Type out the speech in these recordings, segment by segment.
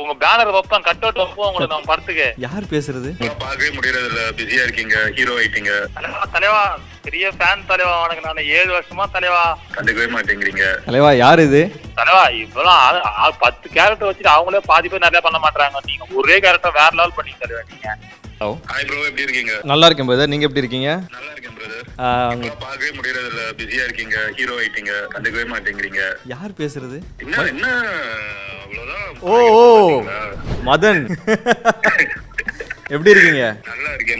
உங்க பேனர் வைப்பேன், cut out வைப்போம் உங்களுக்கு நம்ம படத்துக்கு. யார் பேசுறது? பார்க்கவே முடியறது இல்ல, பிஸியா இருக்கீங்க, ஹீரோ ஆயிட்டீங்க. தலைவா பெரிய ஃபேன் தலைவா, உனக்கு நான் 7 வருஷமா தலைவா. கண்டுக்கவே மாட்டேங்கிறீங்க தலைவா. யார் இது? தலைவா இவ்வளவு 10 கேரக்டர் வச்சுட்டு அவங்களே பாதி பேர் நிறைய பண்ண மாட்டாங்க. நீங்க ஒரே கேரக்டர் வேற லெவல் பண்ணி தலைவா நீங்க. ஹாய் ப்ரோ, எப்படி இருக்கீங்க? நல்லா இருக்கேன் பிரதர், நீங்க எப்படி இருக்கீங்க? நல்லா இருக்கேன் பிரதர். பார்க்கவே முடியறது இல்ல, பிஸியா இருக்கீங்க, ஹீரோ ஆயிட்டீங்க, கண்டுக்கவே மாட்டேங்கிறீங்க. யார் பேசுறது? என்ன அவ்வளவுதான். ஓ மதன். எப்படி இருக்கீங்க?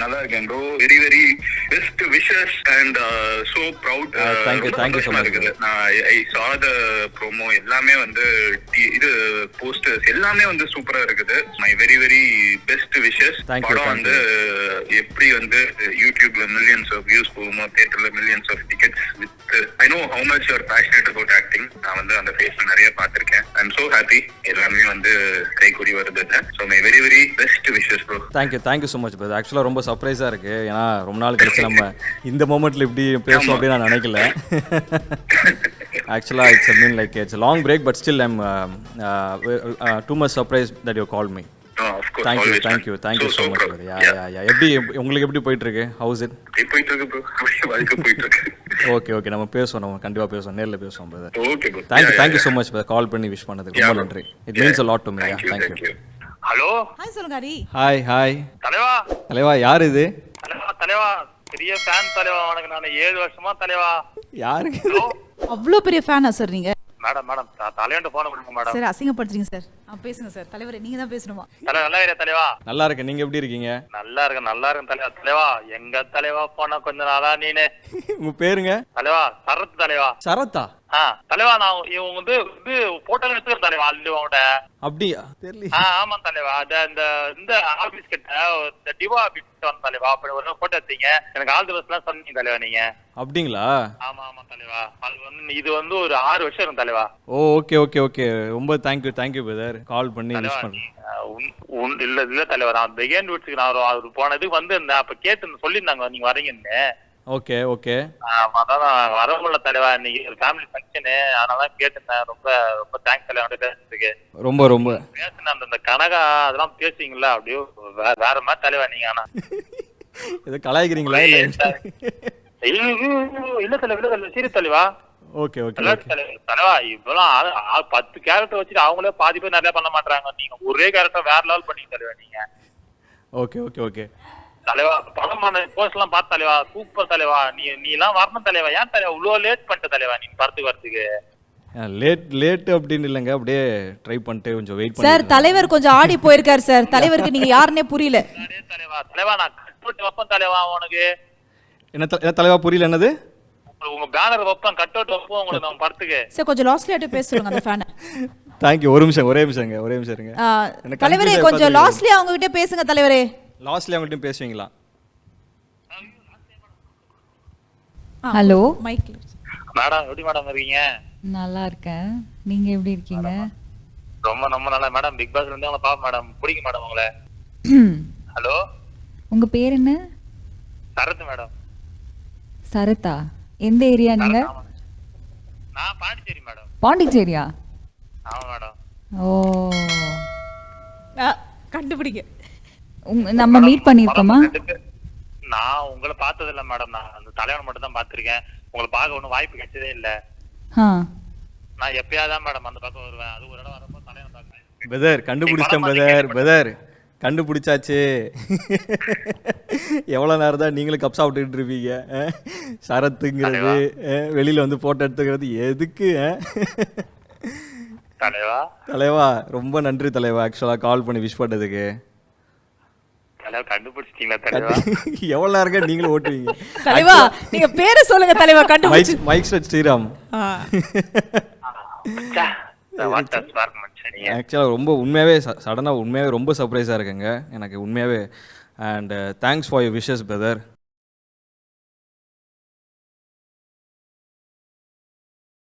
நல்லா இருக்கேன் bro. Very very best wishes and so proud. thank you so much. நான் ஐ saw the promo, எல்லாமே வந்து இது போஸ்டர்ஸ் எல்லாமே வந்து சூப்பரா இருக்குது. My very very best wishes. படம் வந்து எப்படி வந்து யூடியூப்ல மில்லியன்ஸ் ஆஃப் வியூஸ் போகுமோ, தியேட்டர்ல millions of tickets with I know how much you are passionate about acting. நான் வந்து அந்த ஃபேஸ் நிறைய பார்த்திருக்கேன். I am so happy. எல்லாமே வந்து கைகூடி வருது. So my very very best wishes bro. Thank you so much brother. ஆக்சுவலாக ரொம்ப சர்ப்ரைஸாக இருக்குது. ஏன்னா ரொம்ப நாள் கழிச்சு நம்ம இந்த மொமெண்ட்டில் இப்படி பேசுவோம் அப்படின்னு நான் நினைக்கல. ஆக்சுவலாக it's mean like it's long break, but still I'm too much surprise that you call me. Thank you so much brother. Yeah எப்படி உங்களுக்கு எப்படி போயிட்டு இருக்கு? How's it? போயிட்டு இருக்கு ப்ரோ, வாழ்க்கை போயிட்டு இருக்கு. ஓகே நம்ம பேசுவோம், நம்ம கண்டிப்பாக பேசுவோம், நேரில் பேசுவோம் brother. Okay bro. Thank you so much brother, call பண்ணி விஷ் பண்ணதுக்கு ரொம்ப நன்றி. It means a lot to me. Thank you. Hello hi சொல்லுங்க ஹரி. ஹாய் தலைவா. யார் இது? தலைவா பெரிய ஃபேன் தலைவா, உனக்கு நான் 7 வருஷமா தலைவா. யாருக்கு? அவ்வளோ பெரிய ஃபேனா சார் நீங்க? மேடம் தலையாண்டு போன கொடுங்க மேடம். சார் அசிங்கப்படுத்துறீங்க சார். பேசுங்க சார். தலைவரே நீங்க தான் பேசணுமா? நல்லா இருக்கா தலைவா? நல்லா இருக்கேன், நீங்க எப்படி இருக்கீங்க? நல்லா இருக்கேன் தலைவா. எங்க தலைவா போன கொஞ்ச நாளா நீனு. உங்க பேருங்க? தலைவா சரத் தலைவா. சரத்தா? தலைவா நான் இவங்க வந்து போட்டோ எடுத்துக்கிறேன் தலைவா. அல்லு அவங்கள்ட்ட. அப்படியா? தெரியல. ஆமா தலைவா. இந்த ஆபீஸ் கிட்ட இந்த டிவா ஆபீஸ் வந்து தலைவா அப்படி ஒரு போட்டோ எடுத்தீங்க. எனக்கு ஆல் தி பெஸ்ட் எல்லாம் சொன்னீங்க தலைவா நீங்க. அப்படிங்களா? ஆமா தலைவா. அது வந்து இது வந்து ஒரு 6 வருஷம் இருக்கும் தலைவா. ஓகே ரொம்ப தேங்க்யூ பிரதர், கால் பண்ணி விஷ் பண்ணேன். இல்ல தலைவா, நான் பிகேண்ட் விட்ஸ்க்கு நான் போனதுக்கு வந்து அப்ப கேட்டு சொல்லியிருந்தாங்க நீங்க வரீங்கன்னு. ஓகே அதான் நான் வர முடியல தலைவா, இன்னைக்கு ஒரு ஃபேமிலி ஃபங்க்ஷனு, அதனாலதான் கேட்டிருந்தேன். ரொம்ப தேங்க்ஸ் தலைவா பேசுறதுக்கு. ரொம்ப பேசுனேன். அந்த கனகா அதெல்லாம் பேசுவீங்களா அப்படியே வேற மாதிரி தலைவா நீங்க. ஆனா இதை கலாய்க்கிறீங்களா? இல்ல தலைவா, சீரியஸ் தலைவா. ஓகே தலைவா இவ்வளவு 10 கேரக்டர் வச்சுட்டு அவங்களே பாதி பேர் நிறைய பண்ண மாட்டாங்க. நீங்க ஒரே கேரக்டர் வேற லெவல் பண்ணி தலைவா நீங்க. ஓகே தலைவா படமான போஸ்ட் எல்லாம் பார்த்து தலைவா, சூப்பர் தலைவா. நீ எல்லாம் வரணும் தலைவா. ஏன் தலைவா இவ்வளவு லேட் பண்ணிட்ட தலைவா நீங்க படத்துக்கு வரதுக்கு? லேட் அப்படின்னு இல்லைங்க, அப்படியே ட்ரை பண்ணிட்டு கொஞ்சம் வெயிட் சார். தலைவர் கொஞ்சம் ஆடி போயிருக்காரு சார். தலைவருக்கு நீங்க யாருன்னே புரியல. தலைவா நான் கட் வைப்பேன் தலைவா. உனக்கு என்ன தலைவா புரியல? என்னது? உங்க பேனர் வைப்பேன், கட் அவுட் வைப்போம் உங்களுக்கு நம்ம படத்துக்கு. சார் கொஞ்சம் லாஸ்ட்லியாட்டு பேசுங்க அந்த ஃபேனை. தேங்க்யூ. ஒரே நிமிஷம் இருங்க. தலைவரே கொஞ்சம் லாஸ்ட்லியா அவங்க கிட்ட பேசுங்க தலைவரே. லாஸ்ட்ல அவங்கள்ட்ட பேசுவீங்களா? ஹலோ மைக்ல. மேடம் எப்படி மேடம் இருக்கீங்க? நல்லா இருக்கேன், நீங்க எப்படி இருக்கீங்க? ரொம்ப நல்லா மேடம். பிக் பாஸ்ல இருந்து உங்களை பாப்ப மேடம், பிடிக்கும் மேடம் உங்களை. ஹலோ உங்க பேர் என்ன? சரத் மேடம். சரத்தா? எந்த ஏரியா நீங்க? நான் பாண்டிச்சேரி மேடம். பாண்டிச்சேரியா? ஆமா மேடம். ஓ கண்டுபிடிங்க. நம்ம மீட் பண்ணிருக்கோமா? நான் உங்களை பார்த்தது இல்ல மேடம். நான் அந்த தலைவனை மட்டும் தான் பாத்திருக்கேன். உங்களை பார்க்க ஒன்னும் வாய்ப்பு கிடைச்சதே இல்ல. நான் எப்பயாதான் மேடம் அந்த பக்கம் வருவேன். அது ஒரு இடம் வரப்போ தலைவனை பார்க்க. பிரதர் கண்டுபிடிச்சிட்டேன் பிரதர், கண்டுபிடிச்சாச்சு. எவ்வளோ நேரம் தான் நீங்களும் கப் சாப்பிட்டுக்கிட்டு இருப்பீங்க? சரத்துங்கிறது வெளியில வந்து போட்டோ எடுத்துக்கிறது எதுக்கு? தலைவா ரொம்ப நன்றி தலைவா, ஆக்சுவலா கால் பண்ணி விஷ் பண்ணதுக்கு. எவ்வளவு நேரம் நீங்களும் ஓட்டுவீங்க? தலைவா நீங்க பேரை சொல்லுங்க தலைவா. கண்டுபிடிச்சு மைக் ஸ்ட்ரெட் ஸ்ரீராம். ஆக்சுவலா ரொம்ப உண்மையாவே சடனா உண்மையாவே ரொம்ப சர்ப்ரைஸா இருக்குங்க எனக்கு உண்மையாவே. And thanks for your wishes brother.